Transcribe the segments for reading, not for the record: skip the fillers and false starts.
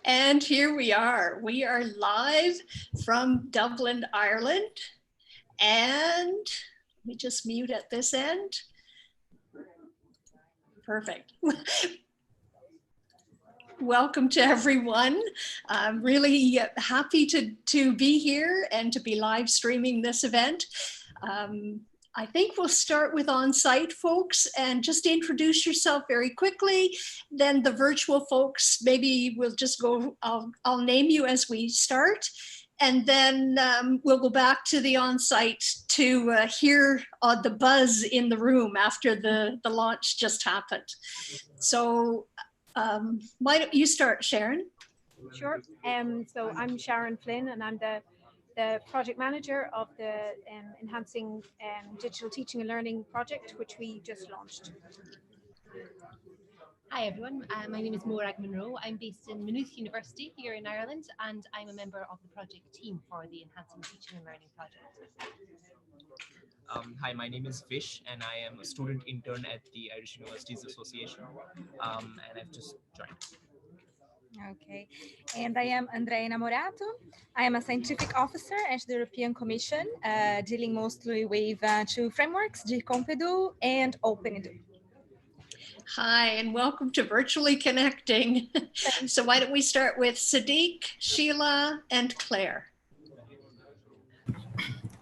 And here we are. We are live from Dublin, Ireland. And let me just mute at this end. Perfect. Welcome to everyone. I'm really happy to be here and to be live streaming this event. I think we'll start with on-site folks and just introduce yourself very quickly. Then the virtual folks, maybe we'll just go, I'll name you as we start. And then we'll go back to the on-site to hear the buzz in the room after the launch just happened. So why don't you start, Sharon? Sure. So I'm Sharon Flynn, and I'm the project manager of the Enhancing Digital Teaching and Learning project, which we just launched. Hi everyone, my name is Morag Monroe. I'm based in Maynooth University here in Ireland, and I'm a member of the project team for the Enhancing Teaching and Learning project. Hi, my name is Vish, and I am a student intern at the Irish Universities Association, and I've just joined. Okay, and I am Andrea Namorato. I am a scientific officer at the European Commission, dealing mostly with two frameworks, GCompedu and OpenEdu. Hi, and welcome to Virtually Connecting. So why don't we start with Sadiq, Sheila, and Claire.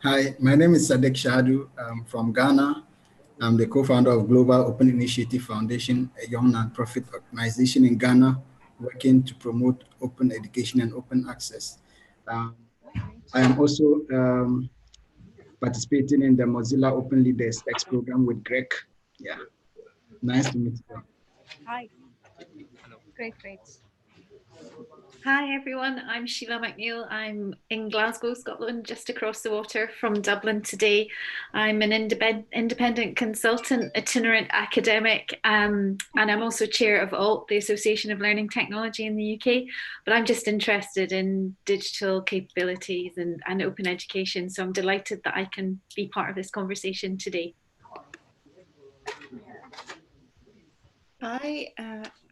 Hi, my name is Sadiq Shadu. I'm from Ghana. I'm the co-founder of Global Open Initiative Foundation, a young nonprofit organization in Ghana working to promote open education and open access. I am also participating in the Mozilla Open Leaders X program with Greg. Yeah, nice to meet you. Hi. Great. Hi everyone, I'm Sheila McNeil. I'm in Glasgow, Scotland, just across the water from Dublin today. I'm an independent consultant, itinerant academic, and I'm also chair of ALT, the Association of Learning Technology in the UK. But I'm just interested in digital capabilities and open education, so I'm delighted that I can be part of this conversation today. Hi,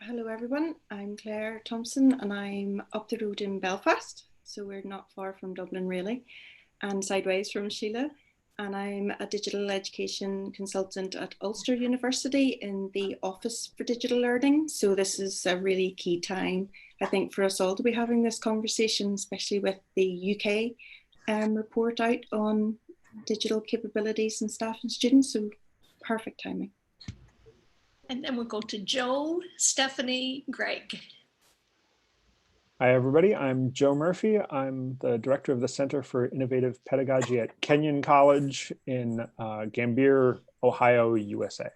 hello everyone. I'm Claire Thompson and I'm up the road in Belfast. So we're not far from Dublin really, and sideways from Sheila. And I'm a digital education consultant at Ulster University in the Office for Digital Learning. So this is a really key time, I think, for us all to be having this conversation, especially with the UK report out on digital capabilities and staff and students. So perfect timing. And then we'll go to Joe, Stephanie, Greg. Hi, everybody. I'm Joe Murphy. I'm the director of the Center for Innovative Pedagogy at Kenyon College in Gambier, Ohio, USA.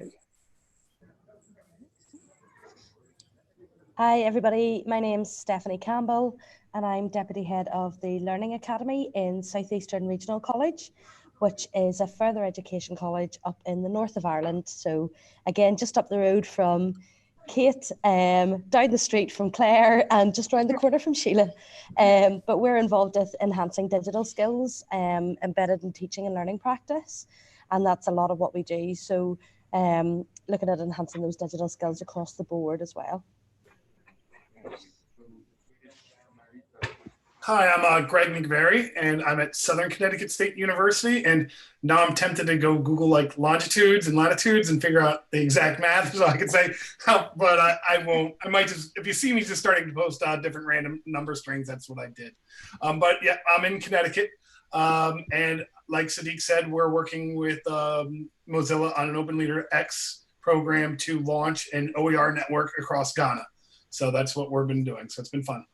Hi, everybody. My name's Stephanie Campbell, and I'm deputy head of the Learning Academy in Southeastern Regional College, which is a further education college up in the north of Ireland. So again, just up the road from Kate, down the street from Claire, and just around the corner from Sheila. But we're involved with enhancing digital skills embedded in teaching and learning practice. And that's a lot of what we do. So looking at enhancing those digital skills across the board as well. Hi, I'm Greg McVeary, and I'm at Southern Connecticut State University. And now I'm tempted to go Google like longitudes and latitudes and figure out the exact math so I can say how, but I won't. I might just, if you see me just starting to post different random number strings, that's what I did. But yeah, I'm in Connecticut. And like Sadiq said, we're working with Mozilla on an Open Leader X program to launch an OER network across Ghana. So that's what we've been doing. So it's been fun.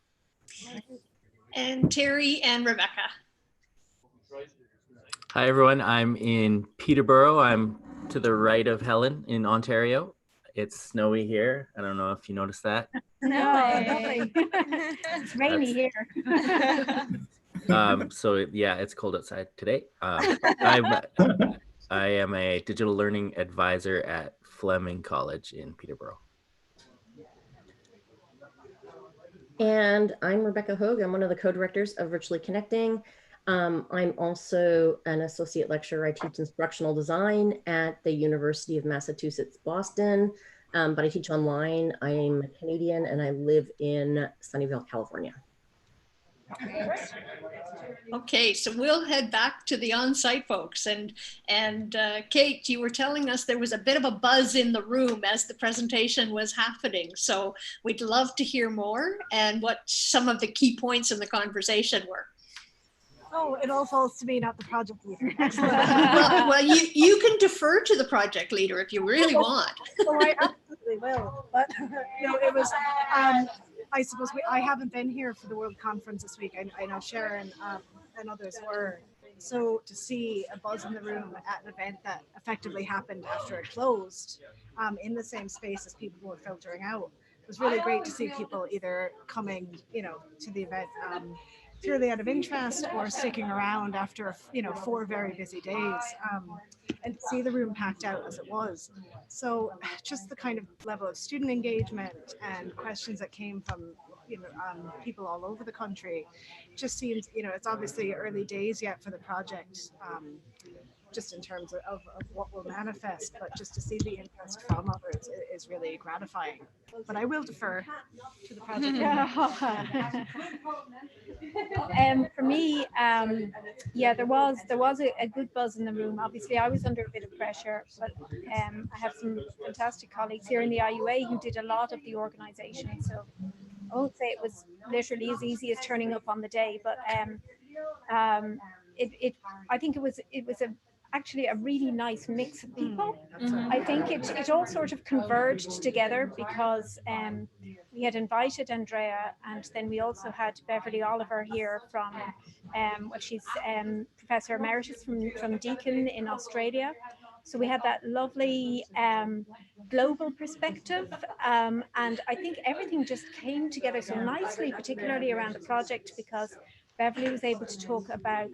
And Terry and Rebecca. Hi, everyone. I'm in Peterborough. I'm to the right of Helen in Ontario. It's snowy here. I don't know if you noticed that. No, it's rainy here. So yeah, it's cold outside today. I am a digital learning advisor at Fleming College in Peterborough. And I'm Rebecca Hogue. I'm one of the co-directors of Virtually Connecting. I'm also an associate lecturer. I teach instructional design at the University of Massachusetts, Boston, but I teach online. I am a Canadian and I live in Sunnyvale, California. Okay, so we'll head back to the on-site folks. And Kate, you were telling us there was a bit of a buzz in the room as the presentation was happening. So we'd love to hear more and what some of the key points in the conversation were. Oh, it all falls to me, not the project leader. well, you can defer to the project leader if you really want. Oh, I absolutely will. But no, it was. I suppose I haven't been here for the World Conference this week. I know Sharon and others were. So to see a buzz in the room at an event that effectively happened after it closed, in the same space as people were filtering out, it was really great to see people either coming, to the event purely out of interest or sticking around after 4 very busy days, and see the room packed out as it was. So just the kind of level of student engagement and questions that came from people all over the country just seems, it's obviously early days yet for the project, just in terms of what will manifest, but just to see the interest from others is really gratifying. But I will defer to the project. For me, yeah, there was a good buzz in the room. Obviously, I was under a bit of pressure, but I have some fantastic colleagues here in the IUA who did a lot of the organisation. So I won't say it was literally as easy as turning up on the day, but I think it was actually a really nice mix of people. I think it all sort of converged together because we had invited Andrea, and then we also had Beverly Oliver here from, she's Professor Emeritus from Deakin in Australia. So we had that lovely global perspective, and I think everything just came together so nicely, particularly around the project, because Beverly was able to talk about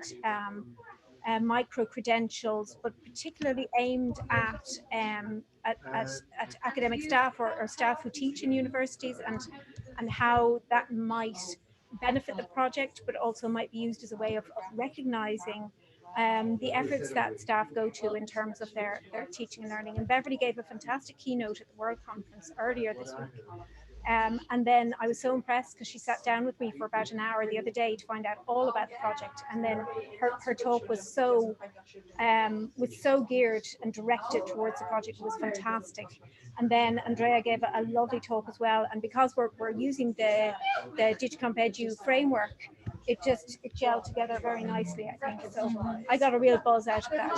micro-credentials, but particularly aimed at academic staff or staff who teach in universities, and how that might benefit the project, but also might be used as a way of recognizing the efforts that staff go to in terms of their teaching and learning. And Beverly gave a fantastic keynote at the World Conference earlier this week. And then I was so impressed because she sat down with me for about an hour the other day to find out all about the project. And then her talk was so geared and directed towards the project. It was fantastic. And then Andrea gave a lovely talk as well. And because we're using the Digicomp Edu framework, it gelled together very nicely, I think. So I got a real buzz out of that.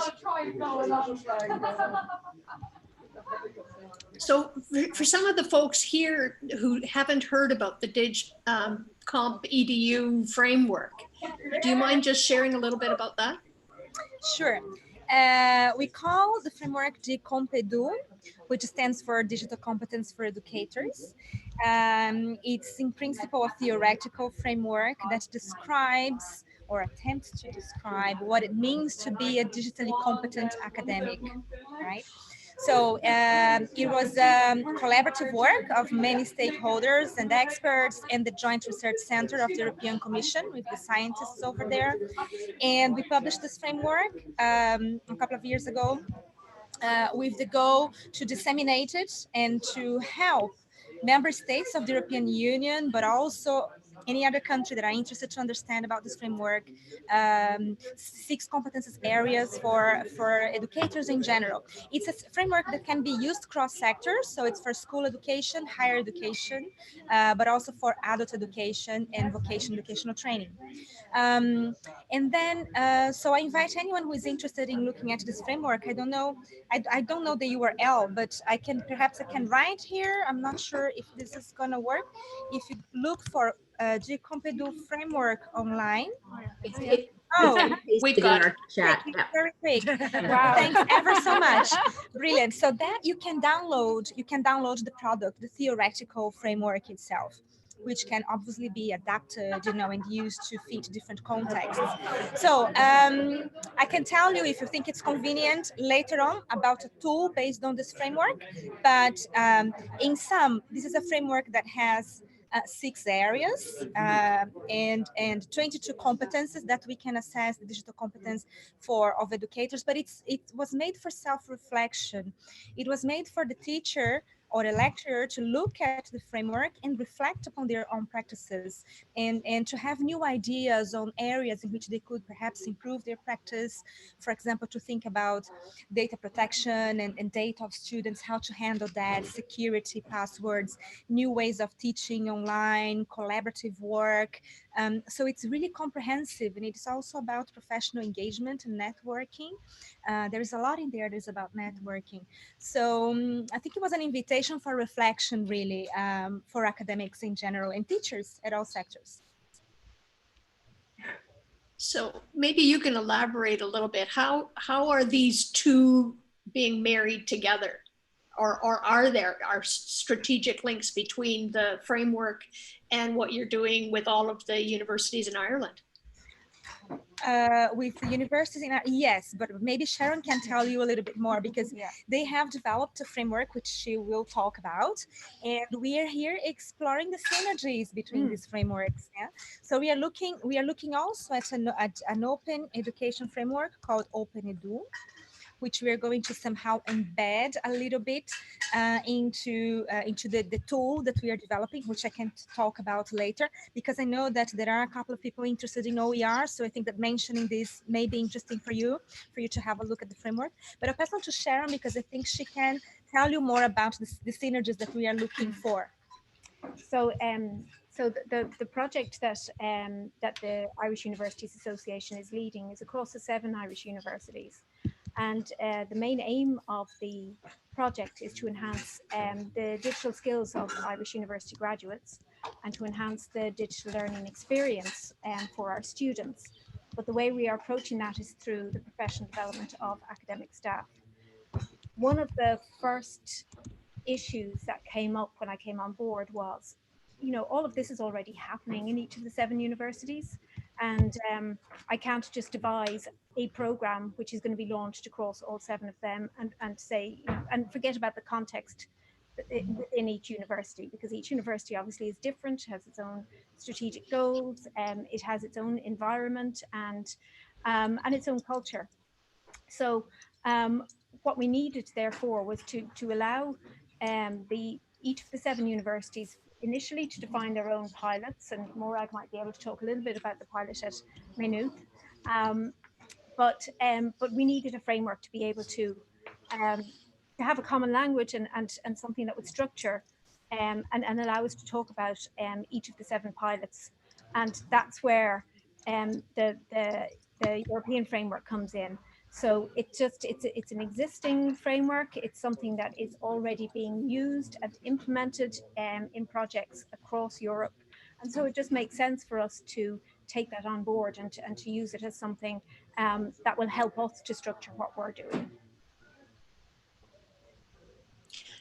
So for some of the folks here who haven't heard about the Digicomp Edu framework, do you mind just sharing a little bit about that? Sure. We call the framework Digicomp Edu, which stands for Digital Competence for Educators. It's in principle a theoretical framework that describes or attempts to describe what it means to be a digitally competent academic, right? So it was collaborative work of many stakeholders and experts and the Joint Research Center of the European Commission with the scientists over there. And we published this framework a couple of years ago with the goal to disseminate it and to help member states of the European Union, but also any other country that are interested to understand about this framework, 6 competences areas for educators in general. It's a framework that can be used cross sectors, so it's for school education, higher education, but also for adult education and vocational training. And then, so I invite anyone who is interested in looking at this framework. I don't know the URL, but perhaps I can write here. I'm not sure if this is gonna work. If you look for Digicomp Edu framework online. We've got our chat. Very quick. Wow. Thanks ever so much. Brilliant. So that you can download the product, the theoretical framework itself, which can obviously be adapted, and used to fit different contexts. So I can tell you, if you think it's convenient, later on about a tool based on this framework. But in sum, this is a framework that has 6 areas and 22 competences that we can assess the digital competence of educators, but it was made for self-reflection. It was made for the teacher or a lecturer to look at the framework and reflect upon their own practices and to have new ideas on areas in which they could perhaps improve their practice. For example, to think about data protection and data of students, how to handle that, security, passwords, new ways of teaching online, collaborative work. So it's really comprehensive, and it's also about professional engagement and networking. There's a lot in there that is about networking. So I think it was an invitation for reflection, really, for academics in general and teachers at all sectors. So maybe you can elaborate a little bit. How are these two being married together? Or are there strategic links between the framework and what you're doing with all of the universities in Ireland? With the universities, yes, but maybe Sharon can tell you a little bit more, because they have developed a framework which she will talk about, and we are here exploring the synergies between these frameworks. Yeah, so we are looking also at an open education framework called OpenEdu, which we are going to somehow embed a little bit into the tool that we are developing, which I can talk about later, because I know that there are a couple of people interested in OER. So I think that mentioning this may be interesting for you to have a look at the framework. But I'll pass on to Sharon, because I think she can tell you more about the synergies that we are looking for. So the project that the Irish Universities Association is leading is across the 7 Irish universities. And the main aim of the project is to enhance the digital skills of Irish university graduates and to enhance the digital learning experience for our students. But the way we are approaching that is through the professional development of academic staff. One of the first issues that came up when I came on board was, all of this is already happening in each of the 7 universities. And I can't just devise a program which is going to be launched across all 7 of them and say, and forget about the context within each university, because each university obviously is different, has its own strategic goals, it has its own environment and its own culture. So what we needed, therefore, was to allow each of the 7 universities initially to define their own pilots, and Morag might be able to talk a little bit about the pilot at Maynooth. But we needed a framework to be able to have a common language and something that would structure and allow us to talk about each of the 7 pilots. And that's where the European framework comes in. So it's an existing framework. It's something that is already being used and implemented in projects across Europe. And so it just makes sense for us to take that on board and to use it as something that will help us to structure what we're doing.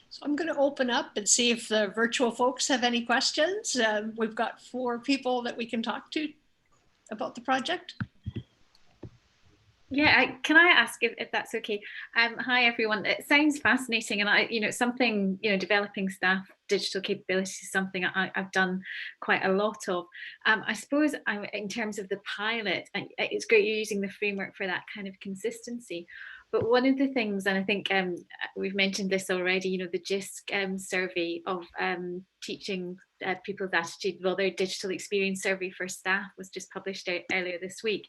So I'm going to open up and see if the virtual folks have any questions. We've got 4 people that we can talk to about the project. Yeah, can I ask if that's okay? Hi everyone. It sounds fascinating, and something developing staff digital capabilities is something I've done quite a lot of. I suppose in terms of the pilot, it's great you're using the framework for that kind of consistency. But one of the things, and I think we've mentioned this already, the JISC survey of teaching people's attitude, well, their digital experience survey for staff was just published earlier this week.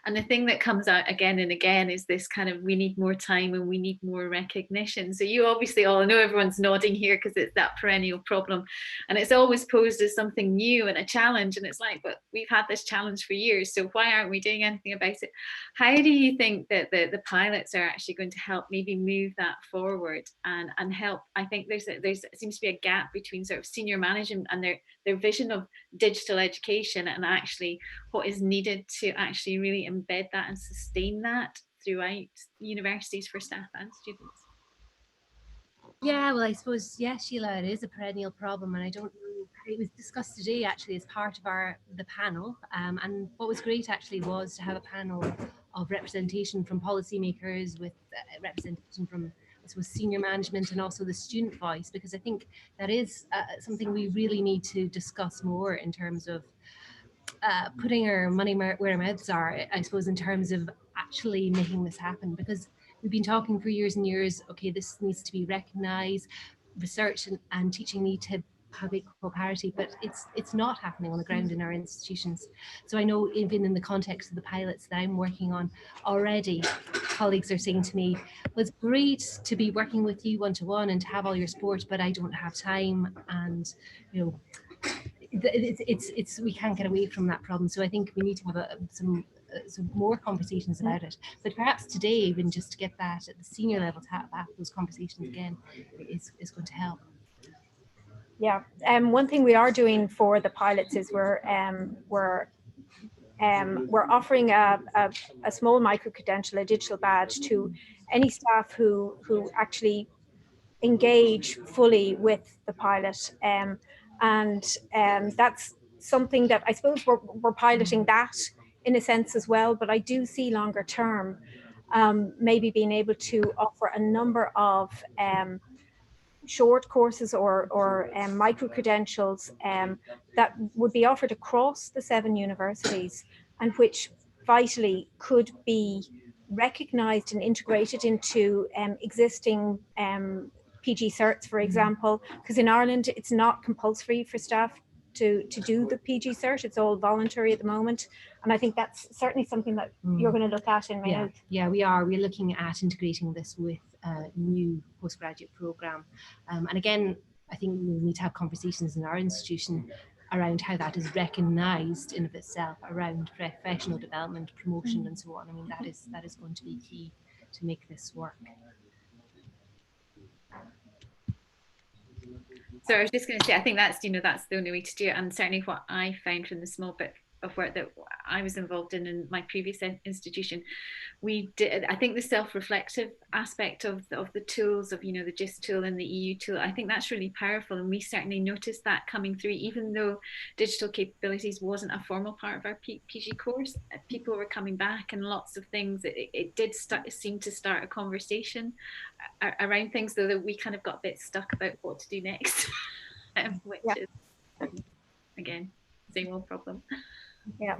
And the thing that comes out again and again is this kind of, we need more time and we need more recognition. So you obviously all, I know everyone's nodding here because it's that perennial problem. And it's always posed as something new and a challenge. And it's like, but we've had this challenge for years. So why aren't we doing anything about it? How do you think that the pilots are actually going to help maybe move that forward and help? I think there seems to be a gap between sort of senior management and their vision of digital education and actually what is needed to actually really embed that and sustain that throughout universities for staff and students. Yeah, well, I suppose, yeah, Sheila, it is a perennial problem, and I don't know, it was discussed today actually as part of the panel, and what was great actually was to have a panel of representation from policymakers with representation from I suppose, senior management and also the student voice, because I think that is something we really need to discuss more in terms of putting our money where our mouths are, I suppose, in terms of actually making this happen, because we've been talking for years and years, okay, this needs to be recognized, research and teaching need to have equal parity, but it's not happening on the ground in our institutions. So I know even in the context of the pilots that I'm working on already, colleagues are saying to me, well, it's great to be working with you one-to-one and to have all your support, but I don't have time, and you know, it's we can't get away from that problem. So I think we need to have some more conversations about it. But perhaps today, even just to get that at the senior level, to have those conversations again is going to help. Yeah, one thing we are doing for the pilots is we're offering a small micro-credential, a digital badge, to any staff who actually engage fully with the pilot. And that's something that I suppose we're piloting that in a sense as well, but I do see longer term maybe being able to offer a number of short courses or micro-credentials that would be offered across the 7 universities, and which vitally could be recognised and integrated into existing PG certs, for example, because in Ireland it's not compulsory for staff to do the PG cert. It's all voluntary at the moment, and I think that's certainly something that you're going to look at in Maynooth. Yeah, we are. We're looking at integrating this with a new postgraduate programme, and again, I think we need to have conversations in our institution around how that is recognised in of itself, around professional development, promotion, and so on. I mean, that is going to be key to make this work. So I was just going to say, I think that's the only way to do it, and certainly what I found from the small bit of work that I was involved in my previous institution, we did. I think the self-reflective aspect of the tools of the GIST tool and the EU tool, I think that's really powerful, and we certainly noticed that coming through. Even though digital capabilities wasn't a formal part of our PG course, people were coming back, and lots of things. It did seem to start a conversation around things, though, that we kind of got a bit stuck about what to do next, which is again same old problem. Yeah.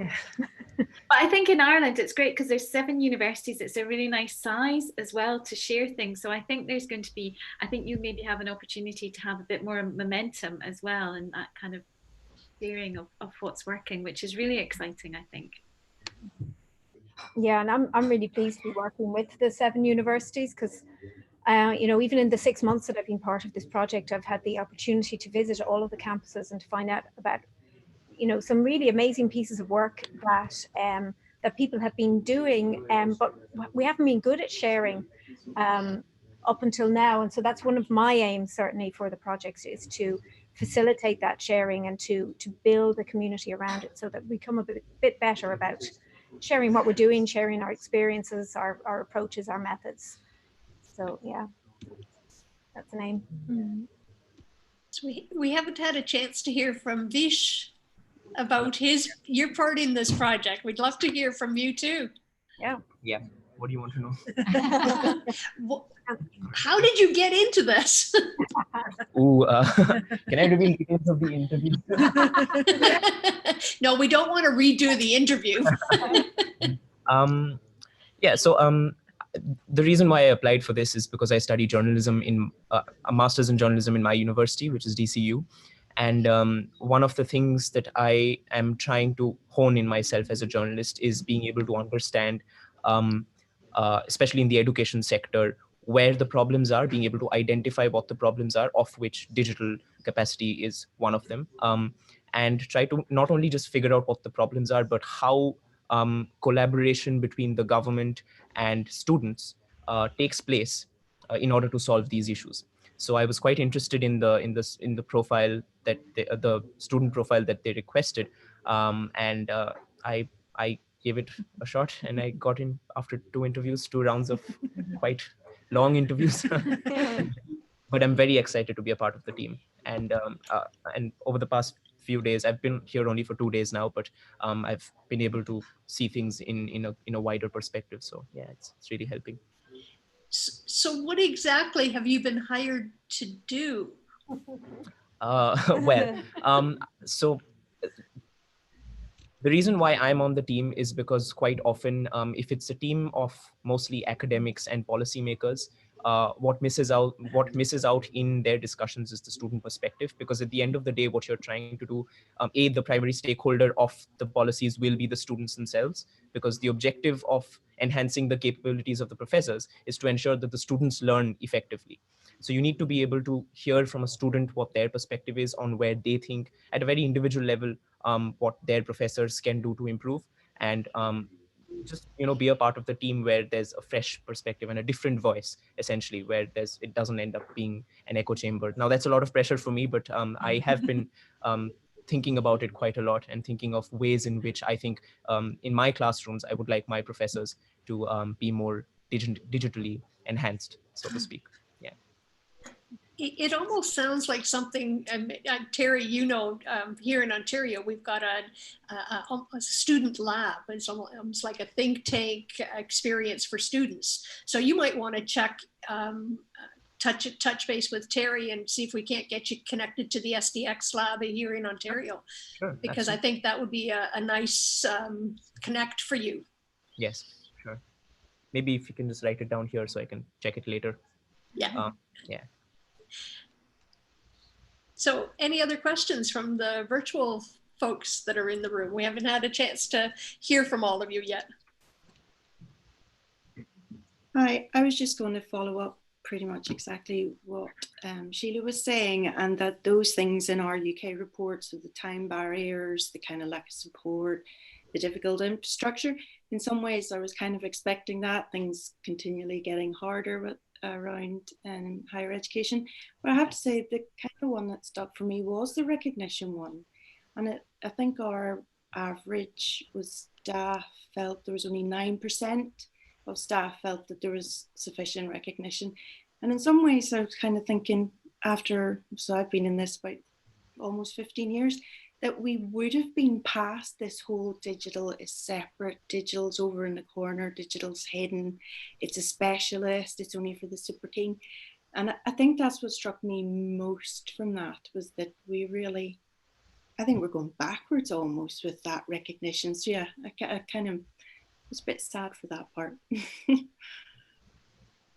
But I think in Ireland it's great because there's 7 universities. It's a really nice size as well to share things. So I think there's going to be, I think you maybe have an opportunity to have a bit more momentum as well, and that kind of sharing of what's working, which is really exciting, I think. Yeah, and I'm really pleased to be working with the 7 universities, because even in the 6 months that I've been part of this project, I've had the opportunity to visit all of the campuses and to find out about some really amazing pieces of work that people have been doing, but we haven't been good at sharing up until now. And so that's one of my aims, certainly, for the projects, is to facilitate that sharing and to build a community around it, so that we become a bit better about sharing what we're doing, sharing our experiences, our approaches, our methods. So yeah, that's an aim. So we haven't had a chance to hear from Vish about your part in this project. We'd love to hear from you too. Yeah. What do you want to know? How did you get into this? Ooh, can I reveal details of the interview? No, we don't want to redo the interview. So the reason why I applied for this is because I study journalism in a master's in journalism in my university, which is DCU. And one of the things that I am trying to hone in myself as a journalist is being able to understand, especially in the education sector, where the problems are, being able to identify what the problems are, of which digital capacity is one of them, and try to not only just figure out what the problems are, but how collaboration between the government and students takes place in order to solve these issues. So I was quite interested in the profile that the student profile that they requested, and I gave it a shot, and I got in after 2 interviews, 2 rounds of quite long interviews. But I'm very excited to be a part of the team. And over the past few days, I've been here only for 2 days now, but I've been able to see things in a wider perspective. So yeah, it's really helping. So what exactly have you been hired to do? So the reason why I'm on the team is because quite often, if it's a team of mostly academics and policymakers, what misses out in their discussions is the student perspective, because at the end of the day, what you're trying to do, the primary stakeholder of the policies will be the students themselves, because the objective of enhancing the capabilities of the professors is to ensure that the students learn effectively. So you need to be able to hear from a student what their perspective is on where they think at a very individual level what their professors can do to improve, and just be a part of the team where there's a fresh perspective and a different voice, essentially, where it doesn't end up being an echo chamber. Now that's a lot of pressure for me, but I have been thinking about it quite a lot, and thinking of ways in which I think in my classrooms I would like my professors to be more digitally enhanced, so to speak. Yeah. It almost sounds like something, Terry, here in Ontario, we've got a student lab. It's almost like a think tank experience for students. So you might want to check, touch base with Terry and see if we can't get you connected to the SDX lab here in Ontario. Sure, because absolutely. I think that would be a nice connect for you. Yes, sure. Maybe if you can just write it down here so I can check it later. Yeah. Yeah. So any other questions from the virtual folks that are in the room? We haven't had a chance to hear from all of you yet. Hi, I was just going to follow up pretty much exactly what Sheila was saying, and that those things in our UK reports of the time barriers, the kind of lack of support, the difficult infrastructure, in some ways I was kind of expecting that, things continually getting harder with around higher education. But I have to say the kind of one that stuck for me was the recognition one. And I think our average was staff felt there was only 9% of staff felt that there was sufficient recognition. And in some ways I was kind of thinking so I've been in this about almost 15 years, that we would have been past this whole digital is separate, digital's over in the corner, digital's hidden, it's a specialist, it's only for the super keen. And I think that's what struck me most from that, was that we really, I think we're going backwards almost with that recognition. So yeah, I kind of was a bit sad for that part.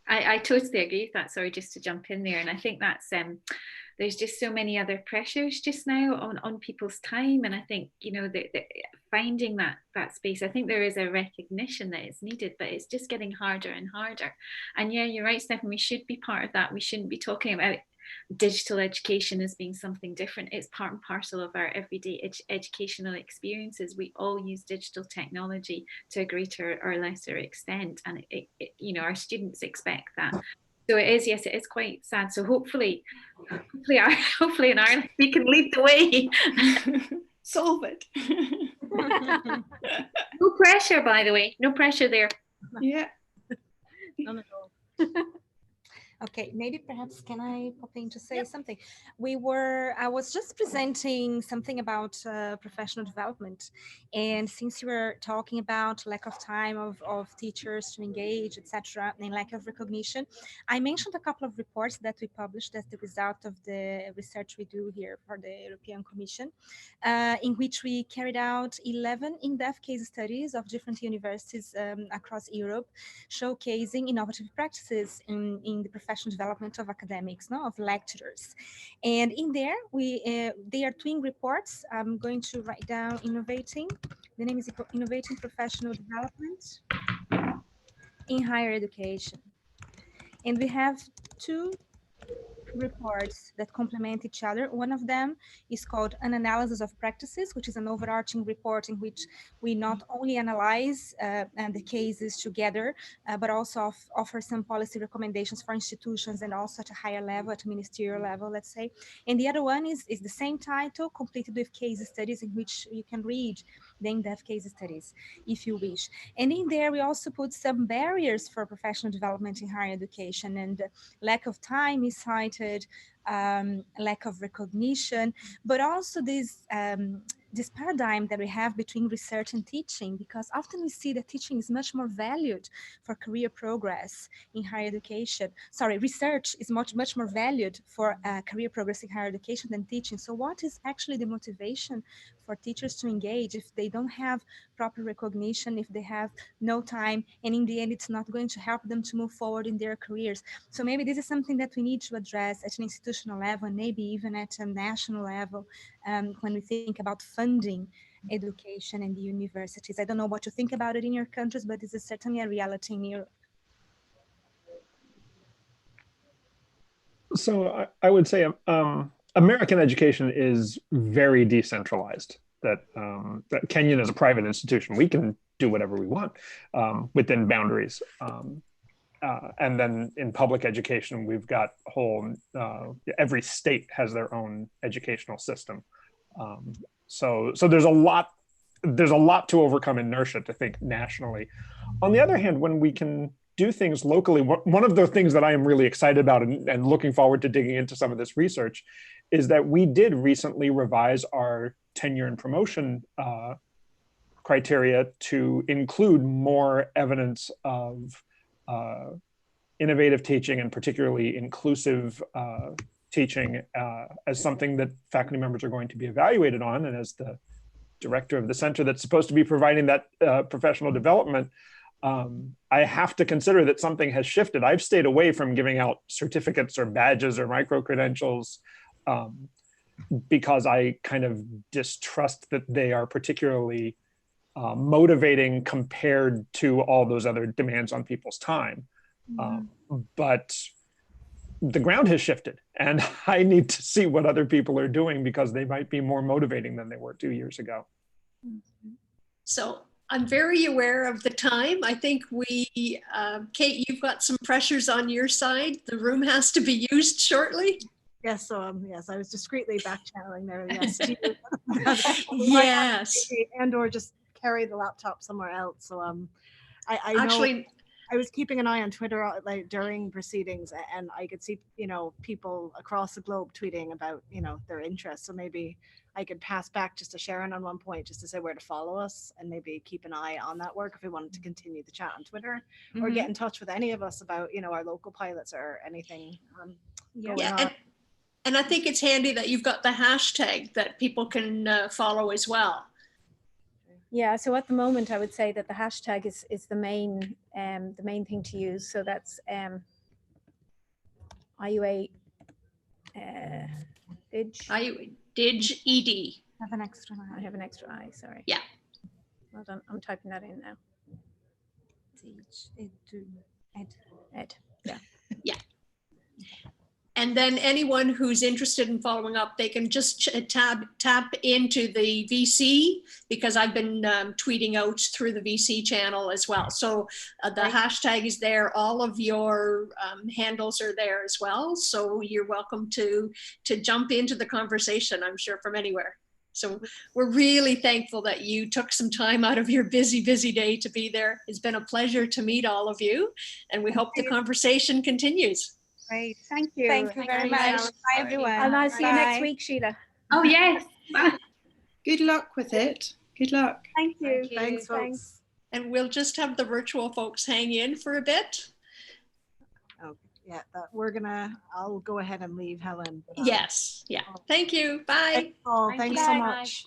I totally agree with that. Sorry, just to jump in there. And I think that's, there's just so many other pressures just now on people's time. And I think, finding that space, I think there is a recognition that it's needed, but it's just getting harder and harder. And yeah, you're right, Stefan, we should be part of that. We shouldn't be talking about digital education as being something different. It's part and parcel of our everyday educational experiences. We all use digital technology to a greater or lesser extent, and our students expect that. So it is, yes, it is quite sad. So hopefully in Ireland we can lead the way. Solve it. No pressure, by the way, no pressure there. Yeah. None at all. Okay, maybe perhaps can I pop in to say something? I was just presenting something about professional development. And since you were talking about lack of time of teachers to engage, etc., and lack of recognition, I mentioned a couple of reports that we published as the result of the research we do here for the European Commission, in which we carried out 11 in-depth case studies of different universities across Europe, showcasing innovative practices in the professional development of academics, of lecturers. And in there, they are twin reports. I'm going to write down innovating. The name is Innovating Professional Development in Higher Education. And we have two reports that complement each other. One of them is called An Analysis of Practices, which is an overarching report in which we not only analyze the cases together, but also offer some policy recommendations for institutions and also at a higher level, at a ministerial level, let's say. And the other one is the same title, completed with case studies, in which you can read the in-depth case studies if you wish. And in there, we also put some barriers for professional development in higher education, and lack of time is cited, lack of recognition, but also this this paradigm that we have between research and teaching, because often we see that teaching is much more valued for career progress in higher education. Sorry, research is much more valued for career progress in higher education than teaching. So what is actually the motivation for teachers to engage if they don't have proper recognition, if they have no time, and in the end it's not going to help them to move forward in their careers? So maybe this is something that we need to address at an institutional level, and maybe even at a national level, when we think about funding education in the universities. I don't know what you think about it in your countries, but this is certainly a reality in Europe. So I would say American education is very decentralized. That Kenyon is a private institution. We can do whatever we want within boundaries. And then in public education, we've got every state has their own educational system. So there's a lot to overcome inertia to think nationally. On the other hand, when we can do things locally, one of the things that I am really excited about and looking forward to digging into some of this research is that we did recently revise our tenure and promotion criteria to include more evidence of innovative teaching, and particularly inclusive teaching, as something that faculty members are going to be evaluated on. And as the director of the center that's supposed to be providing that professional development, I have to consider that something has shifted. I've stayed away from giving out certificates or badges or micro-credentials because I kind of distrust that they are particularly motivating compared to all those other demands on people's time. But the ground has shifted, and I need to see what other people are doing because they might be more motivating than they were 2 years ago. So I'm very aware of the time. I think we, Kate, you've got some pressures on your side. The room has to be used shortly. Yes, so yes, I was discreetly back channeling there. Yes, yes, and or just carry the laptop somewhere else. So I know, actually, I was keeping an eye on Twitter like during proceedings, and I could see people across the globe tweeting about their interests. So maybe I could pass back just to Sharon on one point, just to say where to follow us, and maybe keep an eye on that work if we wanted to continue the chat on Twitter, or get in touch with any of us about our local pilots or anything going on. And I think it's handy that you've got the hashtag that people can follow as well. Yeah, so at the moment, I would say that the hashtag is the main thing to use. So that's IUA Dig ED. Have an extra I have an extra I, sorry. Yeah. Well done. I'm typing that in now. Ed. Yeah. Yeah. And then anyone who's interested in following up, they can just tap into the VC, because I've been tweeting out through the VC channel as well. So the hashtag is there. All of your handles are there as well. So you're welcome to jump into the conversation, I'm sure, from anywhere. So we're really thankful that you took some time out of your busy day to be there. It's been a pleasure to meet all of you, and we hope the conversation continues. Great. Thank you. Thank you very much. Bye, everyone. And I'll see you next week, Sheila. Oh, yes. Good luck with it. Good luck. Thank you. Thanks, folks. And we'll just have the virtual folks hang in for a bit. Oh, yeah, I'll go ahead and leave, Helen. Yes. Yeah. Thank you. Bye. Thanks so much.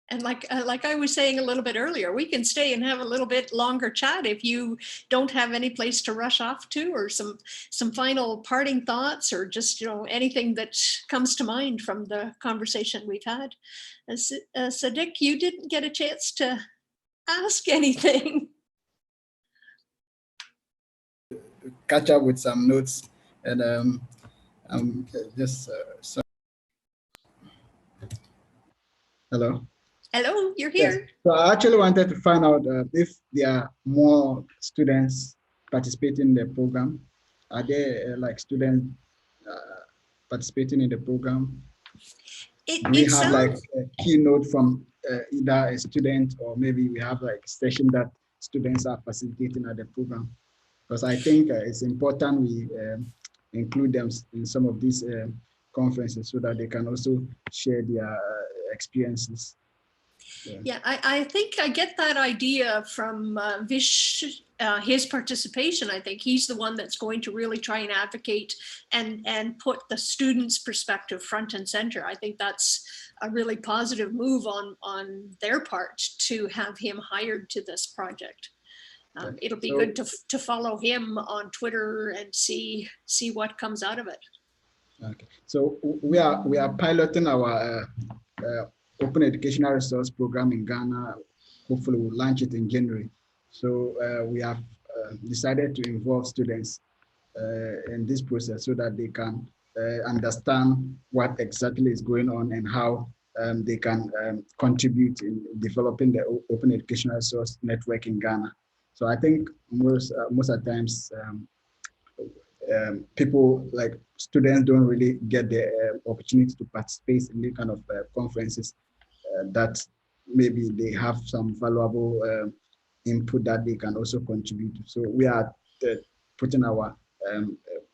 And like I was saying a little bit earlier, we can stay and have a little bit longer chat if you don't have any place to rush off to, or some final parting thoughts, or just anything that comes to mind from the conversation we've had. Sadiq, you didn't get a chance to ask anything. Catch up with some notes, and just hello. Hello, you're here. Yes. So I actually wanted to find out if there are more students participating in the program. Are there students participating in the program? We have like a keynote from either a student, or maybe we have like a session that students are facilitating at the program. Because I think it's important we include them in some of these conferences so that they can also share their experiences. Yeah, I think I get that idea from Vish, his participation. I think he's the one that's going to really try and advocate and put the students' perspective front and center. I think that's a really positive move on their part to have him hired to this project. It'll be good to follow him on Twitter and see what comes out of it. Okay, so we are piloting our Open Educational Resource Program in Ghana. Hopefully we'll launch it in January. So we have decided to involve students in this process so that they can understand what exactly is going on and how they can contribute in developing the Open Educational Resource Network in Ghana. So I think most of the times people like students don't really get the opportunity to participate in these kind of conferences that maybe they have some valuable input that they can also contribute to. So we are putting our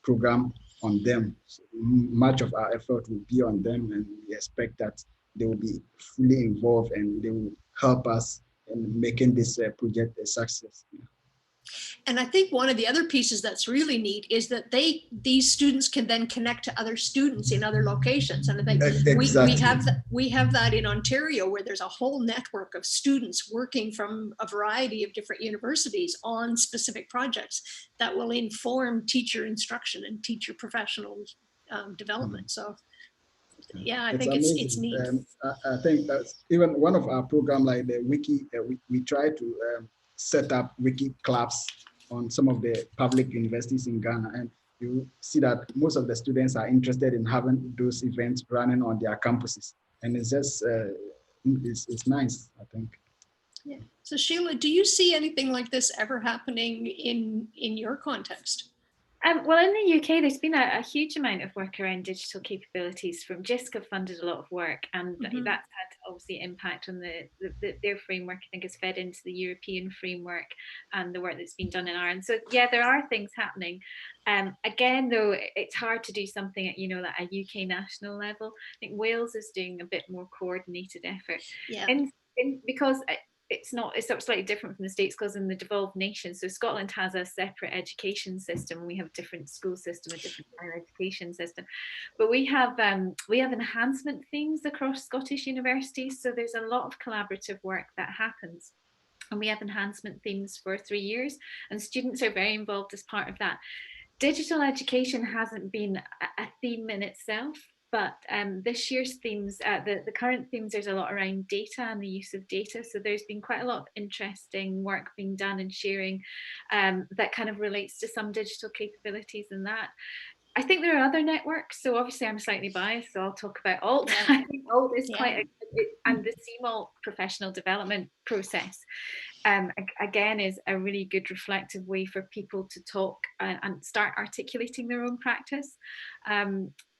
program on them. So much of our effort will be on them, and we expect that they will be fully involved and they will help us in making this project a success. And I think one of the other pieces that's really neat is that these students can then connect to other students in other locations. And I think we have that in Ontario, where there's a whole network of students working from a variety of different universities on specific projects that will inform teacher instruction and teacher professional development. So yeah, I think it's neat. I think that's even one of our programs, like the Wiki, we try to set up Wiki clubs on some of the public universities in Ghana, and you see that most of the students are interested in having those events running on their campuses, and it's just it's nice, I think. Yeah. So Sheila, do you see anything like this ever happening in your context? Well, in the UK, there's been a huge amount of work around digital capabilities. From JISC have funded a lot of work, and that's had obviously impact on their framework. I think is fed into the European framework and the work that's been done in Ireland. So yeah, there are things happening. Again, though, it's hard to do something at like a UK national level. I think Wales is doing a bit more coordinated effort. Yeah. Because it's sort of slightly different from the States, because in the devolved nations, so Scotland has a separate education system. We have a different school system, a different higher education system, but we have enhancement themes across Scottish universities. So there's a lot of collaborative work that happens, and we have enhancement themes for 3 years, and students are very involved as part of that. Digital education hasn't been a theme in itself. But this year's themes, the current themes, there's a lot around data and the use of data. So there's been quite a lot of interesting work being done and sharing that kind of relates to some digital capabilities in that. I think there are other networks. So obviously I'm slightly biased, so I'll talk about ALT. I think ALT is and the CMALT professional development process. Again, is a really good reflective way for people to talk and start articulating their own practice.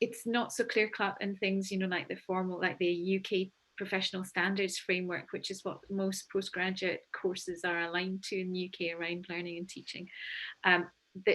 It's not so clear-cut in things, like the formal, like the UK professional standards framework, which is what most postgraduate courses are aligned to in the UK around learning and teaching.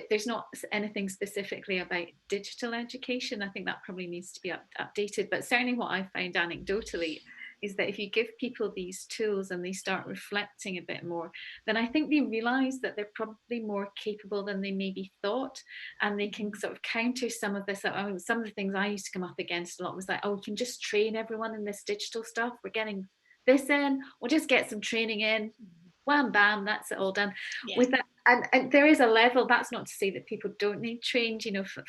There's not anything specifically about digital education. I think that probably needs to be updated, but certainly what I found anecdotally is that if you give people these tools and they start reflecting a bit more, then I think they realize that they're probably more capable than they maybe thought, and they can sort of counter some of this. I mean, some of the things I used to come up against a lot was like, oh, we can just train everyone in this digital stuff. We're getting this in, we'll just get some training in, wham, bam, that's it all done. Yeah. With that, and there is a level, that's not to say that people don't need trained,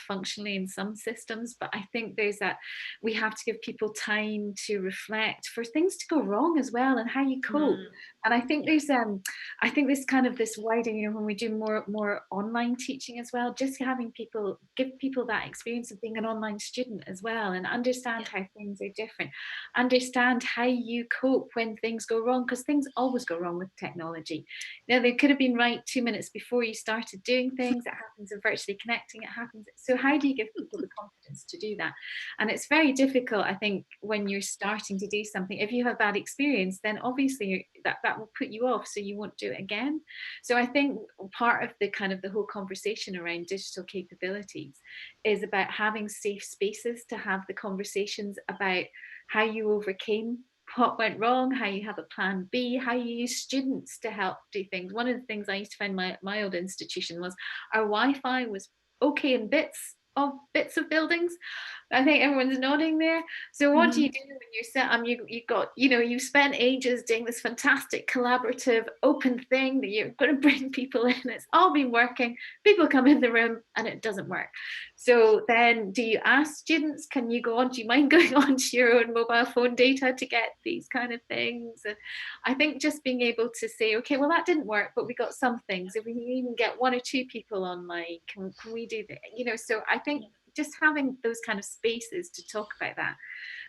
functionally in some systems, but I think there's that we have to give people time to reflect for things to go wrong as well, and how you cope. And I think there's kind of this wider, when we do more online teaching as well, just give people that experience of being an online student as well, and understand how things are different, understand how you cope when things go wrong, because things always go wrong with technology. They could have been right 2 minutes before you started doing things. It happens in virtually connecting, it happens. So how do you give people the confidence confidence to do that. And it's very difficult, I think, when you're starting to do something. If you have bad experience, then obviously that will put you off, so you won't do it again. So I think part of the kind of the whole conversation around digital capabilities is about having safe spaces to have the conversations about how you overcame what went wrong, how you have a plan B, how you use students to help do things. One of the things I used to find my old institution was our Wi-Fi was okay in bits of buildings. I think everyone's nodding there. So what do you do when you're set up? You spent ages doing this fantastic collaborative open thing that you're going to bring people in. It's all been working. People come in the room and it doesn't work. So then do you ask students, can you go on? Do you mind going on to your own mobile phone data to get these kind of things? And I think just being able to say, okay, well, that didn't work, but we got some things. If we can even get 1 or 2 people online, can we do that? So I think just having those kind of spaces to talk about that.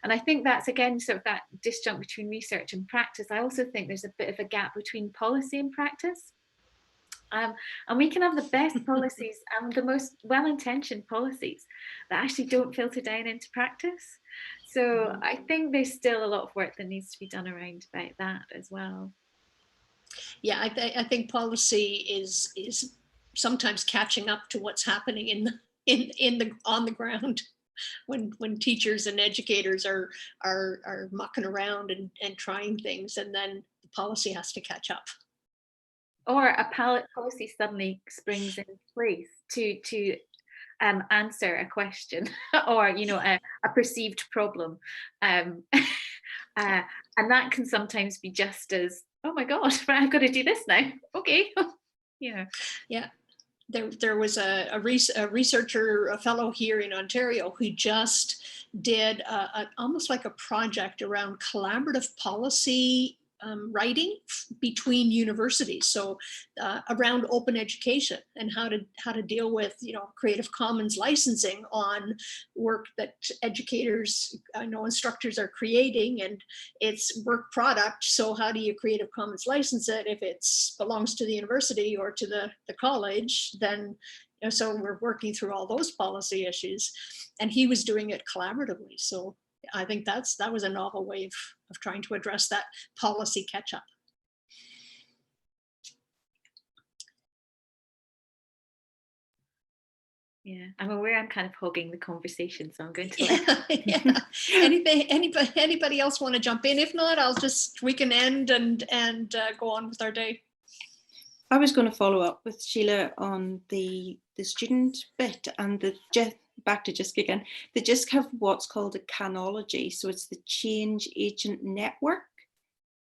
And I think that's, again, sort of that disjunct between research and practice. I also think there's a bit of a gap between policy and practice. And we can have the best policies and the most well-intentioned policies that actually don't filter down into practice. So I think there's still a lot of work that needs to be done around about that as well. Yeah, I think policy is sometimes catching up to what's happening on the ground when teachers and educators are mucking around and trying things, and then the policy has to catch up. Or a policy suddenly springs in place to answer a question or a perceived problem, and that can sometimes be just as, oh my god, I've got to do this now. Okay. Yeah. There was a researcher, a fellow here in Ontario, who just did almost like a project around collaborative policy writing between universities. So around open education and how to deal with Creative Commons licensing on work that educators, instructors are creating, and it's work product. So how do you Creative Commons license it if it belongs to the university or to the college? Then so we're working through all those policy issues, and he was doing it collaboratively. So I think that was a novel way of trying to address that policy catch-up. Yeah, I'm aware I'm kind of hogging the conversation, so I'm going to yeah. Anybody else want to jump in? If not, we can end and go on with our day. I was going to follow up with Sheila on the student bit and back to JISC again. The JISC have what's called a canology, so it's the Change Agent Network,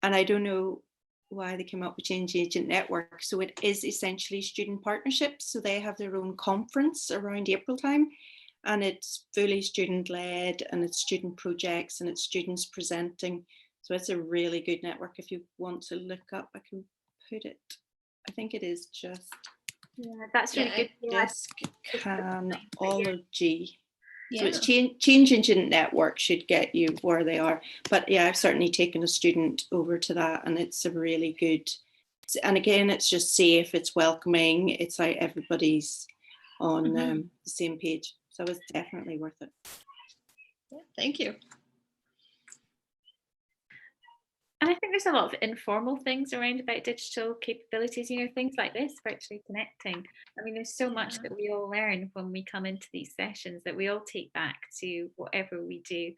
and I don't know why they came up with Change Agent Network. So it is essentially student partnerships. So they have their own conference around April time, and it's fully student led, and it's student projects, and it's students presenting. So it's a really good network. If you want to look up, I can put it. I think it is just. Yeah, that's really good. JISC canology. Yeah. So it's Change Agent Network should get you where they are. But yeah, I've certainly taken a student over to that, and it's a really good. And again, it's just safe, it's welcoming, it's like everybody's on the same page. So it's definitely worth it. Yeah, thank you. And I think there's a lot of informal things around about digital capabilities, things like this, virtually connecting. I mean, there's so much that we all learn when we come into these sessions that we all take back to whatever we do.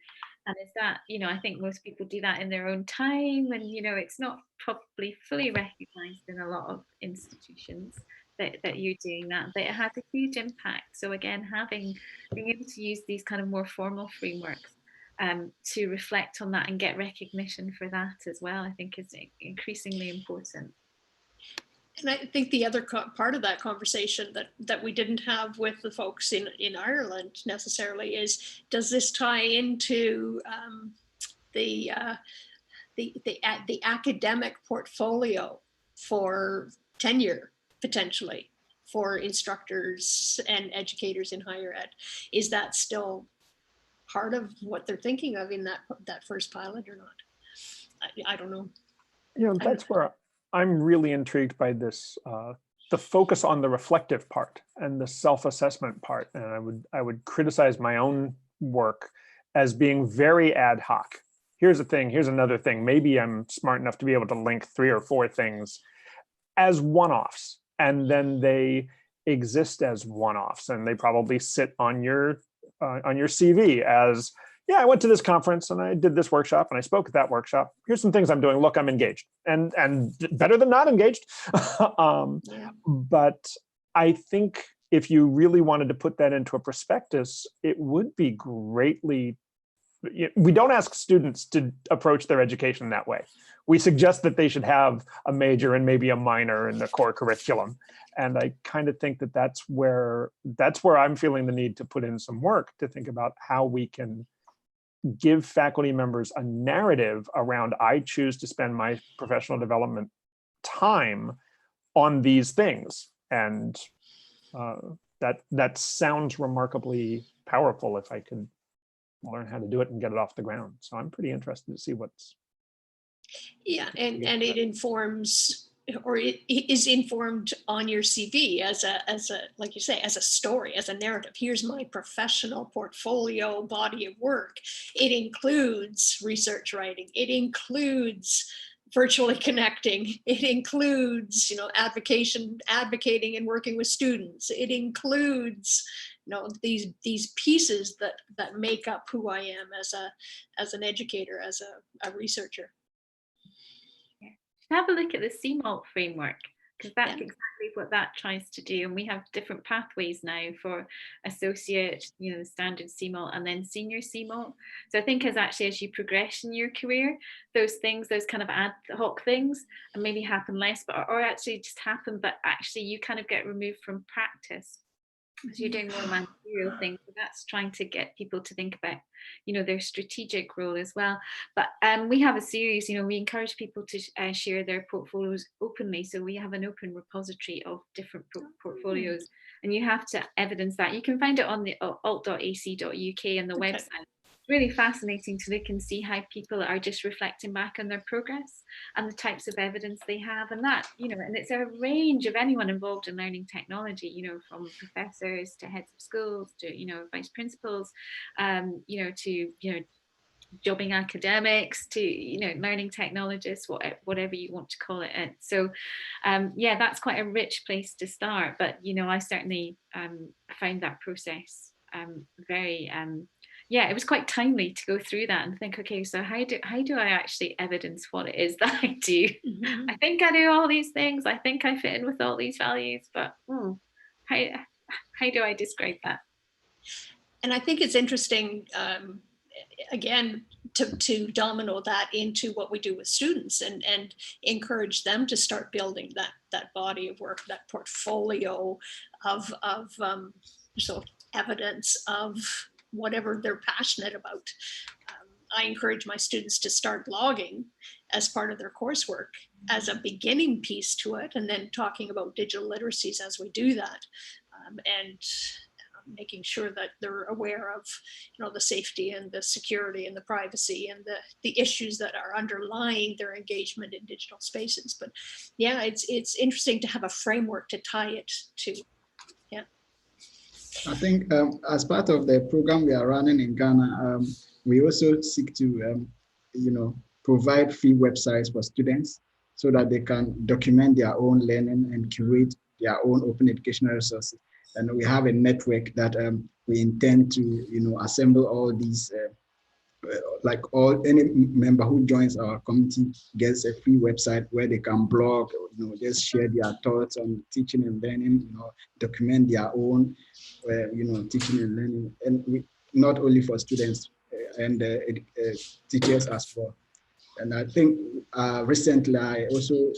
And is that, I think most people do that in their own time, and, it's not probably fully recognized in a lot of institutions that you're doing that, but it has a huge impact. So again, being able to use these kind of more formal frameworks to reflect on that and get recognition for that as well, I think is increasingly important. And I think the other part of that conversation that we didn't have with the folks in Ireland necessarily is, does this tie into the academic portfolio for tenure potentially for instructors and educators in higher ed? Is that still part of what they're thinking of in that first pilot or not? I don't know. That's where I'm really intrigued by this the focus on the reflective part and the self-assessment part. And I would criticize my own work as being very ad hoc. Here's a thing, here's another thing. Maybe I'm smart enough to be able to link 3 or 4 things as one-offs, and then they exist as one-offs, and they probably sit on your CV as, yeah, I went to this conference and I did this workshop and I spoke at that workshop. Here's some things I'm doing. Look, I'm engaged, and better than not engaged. But I think if you really wanted to put that into a prospectus, it would be greatly. We don't ask students to approach their education that way. We suggest that they should have a major and maybe a minor in the core curriculum. And I kind of think that that's where I'm feeling the need to put in some work to think about how we can give faculty members a narrative around, I choose to spend my professional development time on these things. And that sounds remarkably powerful if I could learn how to do it and get it off the ground. So I'm pretty interested to see what's. Yeah, and it informs, or it is informed on your CV as a, like you say, as a story, as a narrative. Here's my professional portfolio body of work. It includes research writing. It includes virtually connecting. It includes, advocating and working with students. It includes, these pieces that make up who I am as an educator, as a researcher. Have a look at the CMALT framework, because that's exactly what that tries to do. And we have different pathways now for associate, the standard CMALT, and then senior CMALT. So I think as you progress in your career, those kind of ad hoc things, and maybe happen less, or actually just happen, but actually you kind of get removed from practice. So you're doing more managerial things. So that's trying to get people to think about, their strategic role as well. But we have a series, we encourage people to share their portfolios openly. So we have an open repository of different portfolios, and you have to evidence that. You can find it on the alt.ac.uk and the website. Really fascinating to look and see how people are just reflecting back on their progress and the types of evidence they have, and that, and it's a range of anyone involved in learning technology, from professors to heads of schools to, vice principals, to, jobbing academics to, learning technologists, whatever you want to call it. And so, that's quite a rich place to start. But, I certainly found that process very, it was quite timely to go through that and think, okay, so how do I actually evidence what it is that I do? Mm-hmm. I think I do all these things. I think I fit in with all these values, but how do I describe that? And I think it's interesting, again, to domino that into what we do with students and encourage them to start building that body of work, that portfolio of evidence of whatever they're passionate about. I encourage my students to start blogging as part of their coursework as a beginning piece to it, and then talking about digital literacies as we do that, and making sure that they're aware of the safety and the security and the privacy and the issues that are underlying their engagement in digital spaces. But yeah, it's interesting to have a framework to tie it to. I think as part of the program we are running in Ghana, we also seek to, provide free websites for students so that they can document their own learning and curate their own open educational resources. And we have a network that we intend to, assemble all these, any member who joins our community gets a free website where they can blog, just share their thoughts on teaching and learning, document their own, teaching and learning, and not only for students and teachers as well. And I think recently I also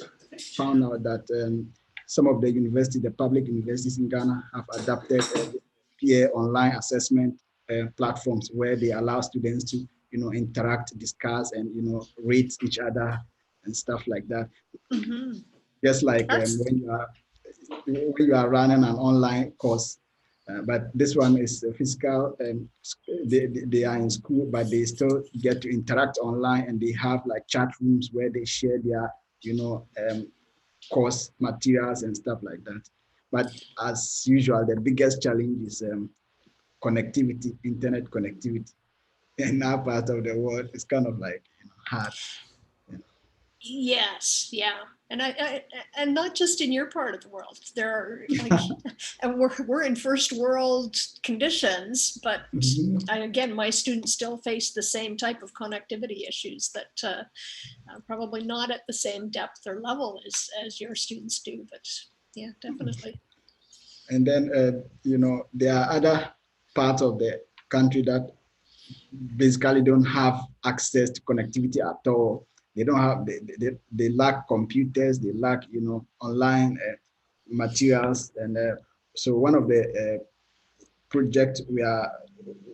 found out that some of the public universities in Ghana have adapted peer online assessment platforms where they allow students to, interact, discuss, and, rate each other and stuff like that. Mm-hmm. Just like when you are running an online course, but this one is physical, and they are in school, but they still get to interact online, and they have like chat rooms where they share their, course materials and stuff like that. But as usual, the biggest challenge is connectivity, internet connectivity. In our part of the world, it's kind of like hard. Yes, yeah, and not just in your part of the world. There are like, and we're in first world conditions, but again, my students still face the same type of connectivity issues that probably not at the same depth or level as your students do. But yeah, definitely. And then there are other parts of the country that basically don't have access to connectivity at all. They don't have, they lack computers, they lack, online materials. And so one of the projects we are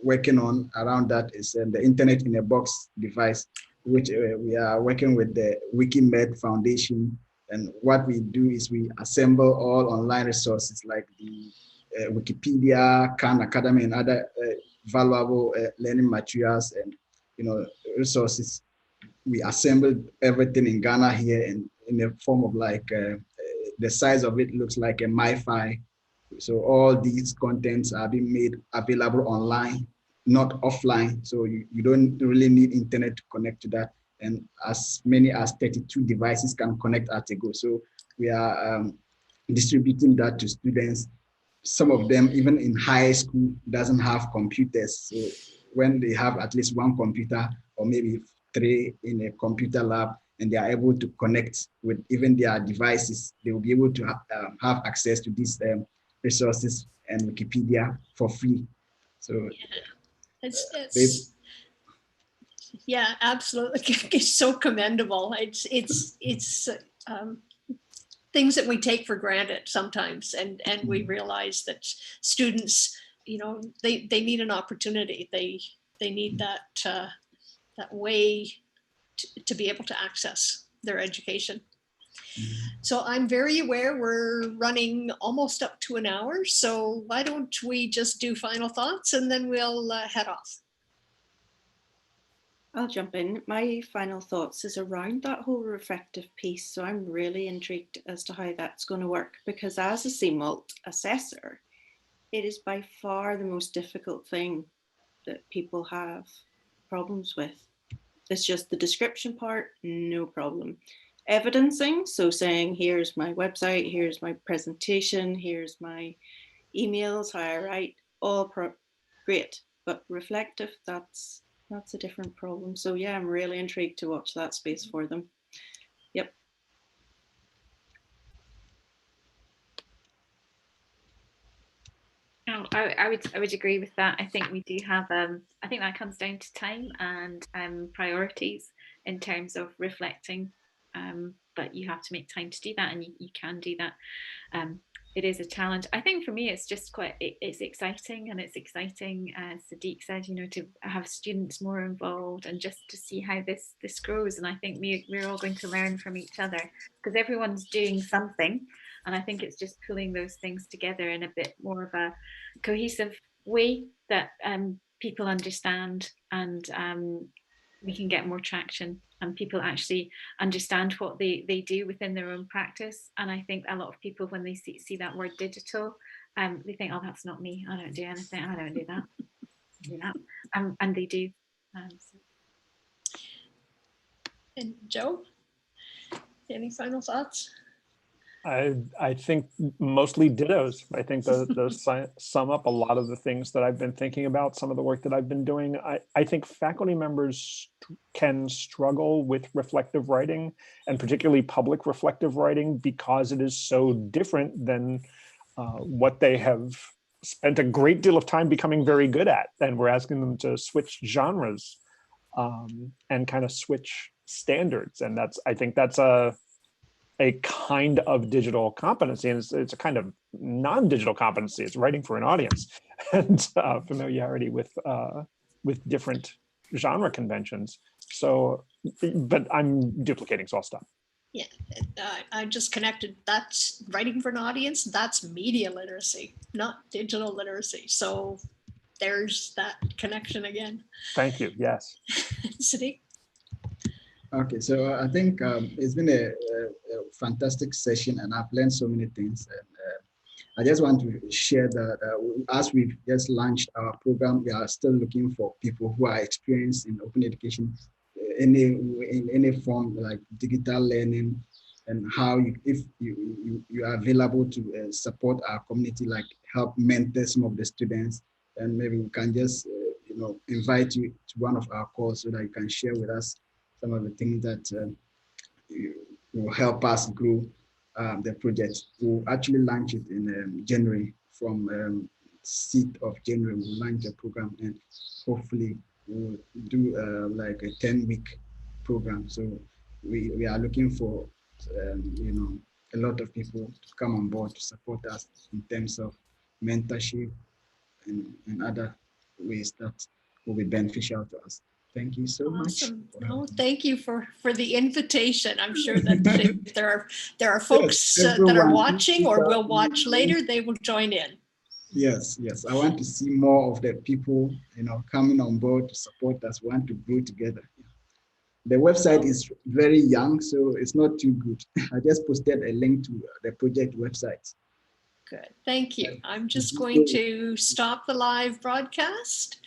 working on around that is the Internet in a Box device, which we are working with the Wikimed Foundation. And what we do is we assemble all online resources like the Wikipedia, Khan Academy, and other valuable learning materials and resources. We assembled everything in Ghana here in the form of like the size of it looks like a MiFi. So all these contents are being made available online, not offline. So you don't really need internet to connect to that. And as many as 32 devices can connect at a go. So we are distributing that to students. Some of them, even in high school, doesn't have computers. So when they have at least one computer or maybe 3 in a computer lab, and they are able to connect with even their devices, they will be able to have access to these resources and Wikipedia for free. So yeah, absolutely. It's so commendable. It's things that we take for granted sometimes, and we realize that students, they need an opportunity. They need that way to be able to access their education. So I'm very aware we're running almost up to an hour. So why don't we just do final thoughts and then we'll head off. I'll jump in. My final thoughts is around that whole reflective piece. So I'm really intrigued as to how that's going to work, because as a CMALT assessor, it is by far the most difficult thing that people have problems with. It's just the description part, no problem. Evidencing, so saying, here's my website, here's my presentation, here's my emails, how I write, all great. But reflective, that's a different problem. So yeah, I'm really intrigued to watch that space for them. Yep. Oh, I would agree with that. I think we do have I think that comes down to time and priorities in terms of reflecting. But you have to make time to do that, and you can do that. It is a challenge. I think for me, it's just it's exciting, and it's exciting, as Sadiq said, to have students more involved and just to see how this grows. And I think we're all going to learn from each other, because everyone's doing something. And I think it's just pulling those things together in a bit more of a cohesive way that people understand, and we can get more traction, and people actually understand what they do within their own practice. And I think a lot of people, when they see that word digital, they think, oh, that's not me. I don't do anything. I don't do that. And they do. And Joe, any final thoughts? I think mostly dittos. I think those sum up a lot of the things that I've been thinking about, some of the work that I've been doing. I think faculty members can struggle with reflective writing, and particularly public reflective writing, because it is so different than what they have spent a great deal of time becoming very good at. And we're asking them to switch genres and kind of switch standards. And I think that's a kind of digital competency, and it's a kind of non-digital competency. It's writing for an audience and familiarity with different genre conventions. So, but I'm duplicating, so I'll stop. Yeah, I just connected. That's writing for an audience. That's media literacy, not digital literacy. So there's that connection again. Thank you. Yes. Sadiq? Okay, so I think it's been a fantastic session, and I've learned so many things. And I just want to share that as we've just launched our program, we are still looking for people who are experienced in open education, in any form, like digital learning, and how if you are available to support our community, like help mentor some of the students, and maybe we can just invite you to one of our calls so that you can share with us some of the things that will help us grow the project. We'll actually launch it in January. From 6th of January, we'll launch the program, and hopefully we'll do like a 10-week program. So we are looking for a lot of people to come on board to support us in terms of mentorship and other ways that will be beneficial to us. Thank you so much. Awesome. No, thank you for the invitation. I'm sure that if there are folks that are watching or will watch later, they will join in. Yes. I want to see more of the people, coming on board to support us. We want to grow together. The website is very young, so it's not too good. I just posted a link to the project website. Good. Thank you. I'm just going to stop the live broadcast.